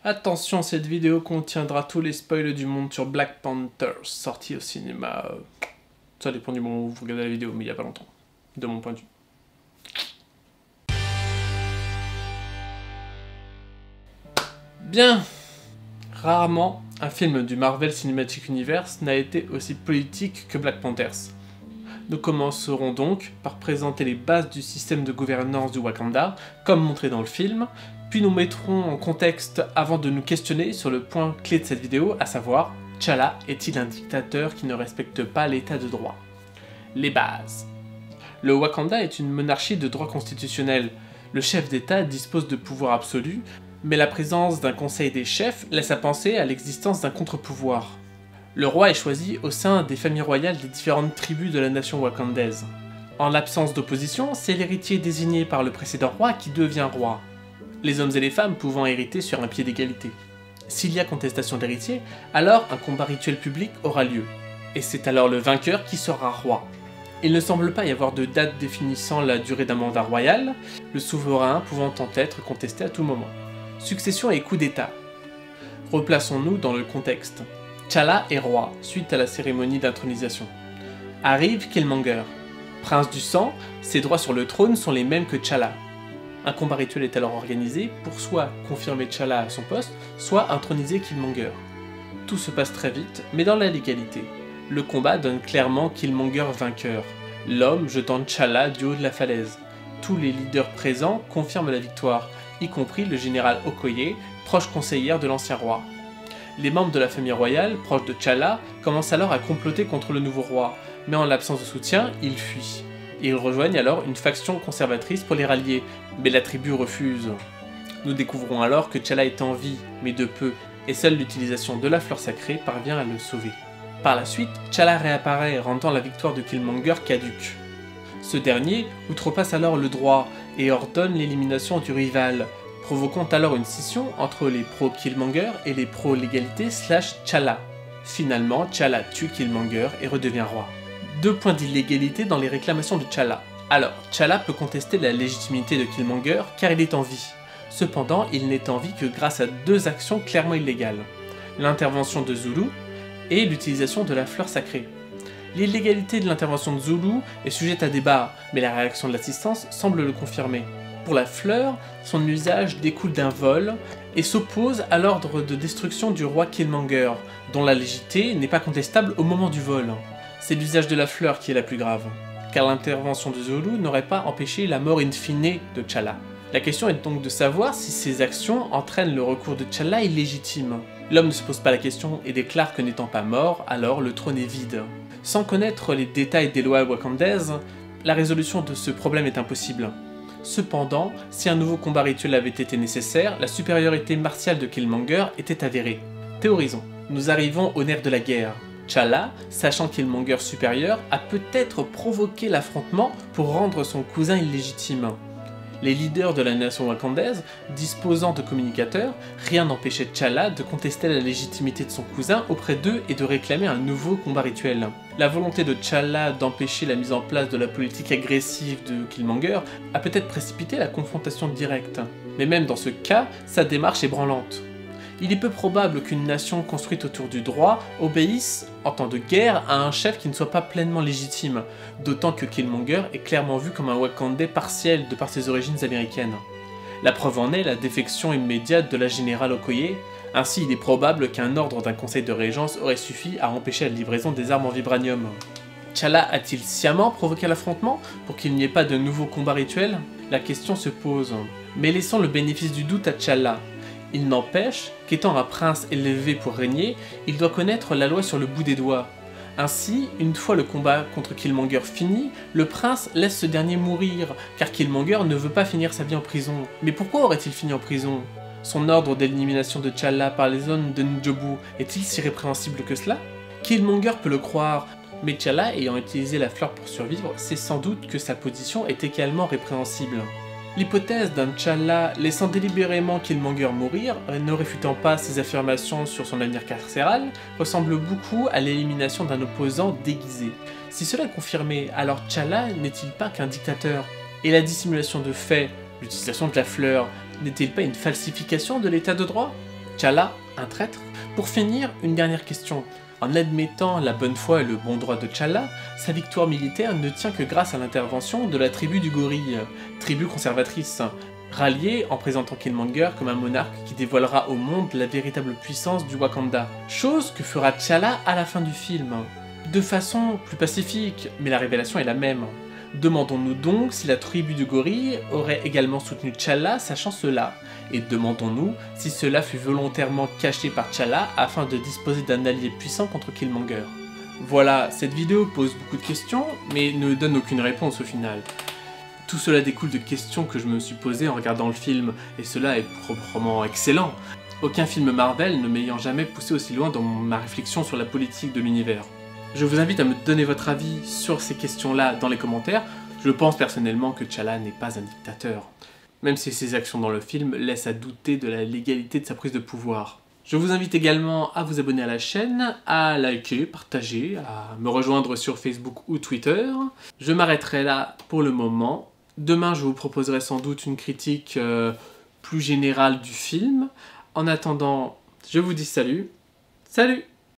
Attention, cette vidéo contiendra tous les spoils du monde sur Black Panther, sorti au cinéma. Ça dépend du moment où vous regardez la vidéo, mais il n'y a pas longtemps, de mon point de vue. Bien. Rarement, un film du Marvel Cinematic Universe n'a été aussi politique que Black Panthers. Nous commencerons donc par présenter les bases du système de gouvernance du Wakanda, comme montré dans le film, puis nous mettrons en contexte avant de nous questionner sur le point clé de cette vidéo, à savoir, T'Challa est-il un dictateur qui ne respecte pas l'état de droit? Les bases. Le Wakanda est une monarchie de droit constitutionnel. Le chef d'État dispose de pouvoirs absolus, mais la présence d'un conseil des chefs laisse à penser à l'existence d'un contre-pouvoir. Le roi est choisi au sein des familles royales des différentes tribus de la nation wakandaise. En l'absence d'opposition, c'est l'héritier désigné par le précédent roi qui devient roi, les hommes et les femmes pouvant hériter sur un pied d'égalité. S'il y a contestation d'héritier, alors un combat rituel public aura lieu, et c'est alors le vainqueur qui sera roi. Il ne semble pas y avoir de date définissant la durée d'un mandat royal, le souverain pouvant en être contesté à tout moment. Succession et coup d'état. Replaçons-nous dans le contexte. T'Challa est roi, suite à la cérémonie d'intronisation. Arrive Killmonger. Prince du sang, ses droits sur le trône sont les mêmes que T'Challa. Un combat rituel est alors organisé pour soit confirmer T'Challa à son poste, soit introniser Killmonger. Tout se passe très vite, mais dans la légalité. Le combat donne clairement Killmonger vainqueur, l'homme jetant T'Challa du haut de la falaise. Tous les leaders présents confirment la victoire, y compris le général Okoye, proche conseillère de l'ancien roi. Les membres de la famille royale, proches de T'Challa, commencent alors à comploter contre le nouveau roi, mais en l'absence de soutien, ils fuient. Ils rejoignent alors une faction conservatrice pour les rallier, mais la tribu refuse. Nous découvrons alors que T'Challa est en vie, mais de peu, et seule l'utilisation de la fleur sacrée parvient à le sauver. Par la suite, T'Challa réapparaît, rendant la victoire de Killmonger caduque. Ce dernier outrepasse alors le droit et ordonne l'élimination du rival, provoquant alors une scission entre les pro-Killmonger et les pro-légalité / T'Challa. Finalement, T'Challa tue Killmonger et redevient roi. 2 points d'illégalité dans les réclamations de T'Challa. Alors, T'Challa peut contester la légitimité de Killmonger car il est en vie. Cependant, il n'est en vie que grâce à 2 actions clairement illégales. L'intervention de Zulu et l'utilisation de la fleur sacrée. L'illégalité de l'intervention de Zulu est sujette à débat, mais la réaction de l'assistance semble le confirmer. Pour la fleur, son usage découle d'un vol et s'oppose à l'ordre de destruction du roi Killmonger, dont la légitimité n'est pas contestable au moment du vol. C'est l'usage de la fleur qui est la plus grave, car l'intervention de Zulu n'aurait pas empêché la mort in fine de T'Challa. La question est donc de savoir si ces actions entraînent le recours de T'Challa illégitime. L'homme ne se pose pas la question et déclare que n'étant pas mort, alors le trône est vide. Sans connaître les détails des lois wakandaises, la résolution de ce problème est impossible. Cependant, si un nouveau combat rituel avait été nécessaire, la supériorité martiale de Killmonger était avérée. Théorisons. Nous arrivons au nerf de la guerre. T'Challa, sachant Killmonger supérieur, a peut-être provoqué l'affrontement pour rendre son cousin illégitime. Les leaders de la nation wakandaise, disposant de communicateurs, rien n'empêchait T'Challa de contester la légitimité de son cousin auprès d'eux et de réclamer un nouveau combat rituel. La volonté de T'Challa d'empêcher la mise en place de la politique agressive de Killmonger a peut-être précipité la confrontation directe. Mais même dans ce cas, sa démarche est branlante. Il est peu probable qu'une nation construite autour du droit obéisse, en temps de guerre, à un chef qui ne soit pas pleinement légitime, d'autant que Killmonger est clairement vu comme un Wakandais partiel de par ses origines américaines. La preuve en est la défection immédiate de la générale Okoye, ainsi il est probable qu'un ordre d'un conseil de régence aurait suffi à empêcher la livraison des armes en vibranium. T'Challa a-t-il sciemment provoqué l'affrontement pour qu'il n'y ait pas de nouveau combat rituel? La question se pose. Mais laissons le bénéfice du doute à T'Challa. Il n'empêche qu'étant un prince élevé pour régner, il doit connaître la loi sur le bout des doigts. Ainsi, une fois le combat contre Killmonger fini, le prince laisse ce dernier mourir, car Killmonger ne veut pas finir sa vie en prison. Mais pourquoi aurait-il fini en prison? Son ordre d'élimination de T'Challa par les zones de N'Jobu est-il si répréhensible que cela? Killmonger peut le croire, mais T'Challa ayant utilisé la fleur pour survivre, c'est sans doute que sa position est également répréhensible. L'hypothèse d'un T'Challa laissant délibérément Killmonger mourir, ne réfutant pas ses affirmations sur son avenir carcéral, ressemble beaucoup à l'élimination d'un opposant déguisé. Si cela est confirmé, alors T'Challa n'est-il pas qu'un dictateur? Et la dissimulation de faits, l'utilisation de la fleur, n'est-il pas une falsification de l'état de droit? T'Challa, un traître? Pour finir, une dernière question. En admettant la bonne foi et le bon droit de T'Challa, sa victoire militaire ne tient que grâce à l'intervention de la tribu du gorille, tribu conservatrice, ralliée en présentant Killmonger comme un monarque qui dévoilera au monde la véritable puissance du Wakanda. Chose que fera T'Challa à la fin du film. De façon plus pacifique, mais la révélation est la même. Demandons-nous donc si la tribu du gorille aurait également soutenu T'Challa sachant cela, et demandons-nous si cela fut volontairement caché par T'Challa afin de disposer d'un allié puissant contre Killmonger. Voilà, cette vidéo pose beaucoup de questions, mais ne donne aucune réponse au final. Tout cela découle de questions que je me suis posées en regardant le film, et cela est proprement excellent. Aucun film Marvel ne m'ayant jamais poussé aussi loin dans ma réflexion sur la politique de l'univers. Je vous invite à me donner votre avis sur ces questions-là dans les commentaires. Je pense personnellement que T'Challa n'est pas un dictateur, même si ses actions dans le film laissent à douter de la légalité de sa prise de pouvoir. Je vous invite également à vous abonner à la chaîne, à liker, partager, à me rejoindre sur Facebook ou Twitter. Je m'arrêterai là pour le moment. Demain, je vous proposerai sans doute une critique plus générale du film. En attendant, je vous dis salut. Salut!